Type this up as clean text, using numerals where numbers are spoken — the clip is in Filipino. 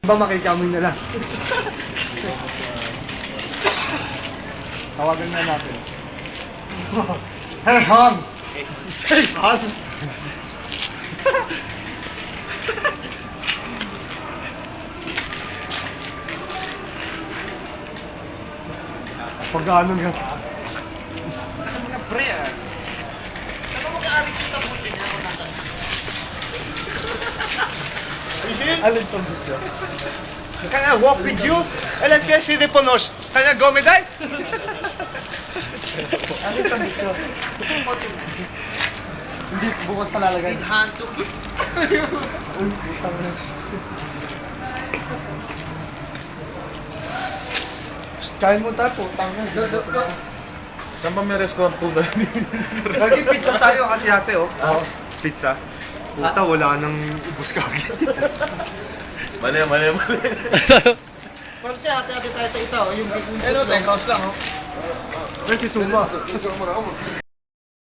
Ba makikamoy na lang. Tawagan na natin. Hey, Han! Hey, Han! Pag-ano nga? Ano mga pre ah? Ano mga arik sa tabutin na ako nasan? Alin tong video? Can I walk with you? Let's get si Ponos. Can I go with that? Alin tong video? Hindi, bukas pa lalagay. Hanto. Uy, utang na. Kain mo tayo, putang na. Saan ba may restaurant po doon? Lagi pizza tayo kasi ate oh. Oo. Pizza. Puta, wala nang ubus kagad. Mali. Parang siya ate tayo sa isa oh. Yung business. Cross lang oh. Ay, si Suma.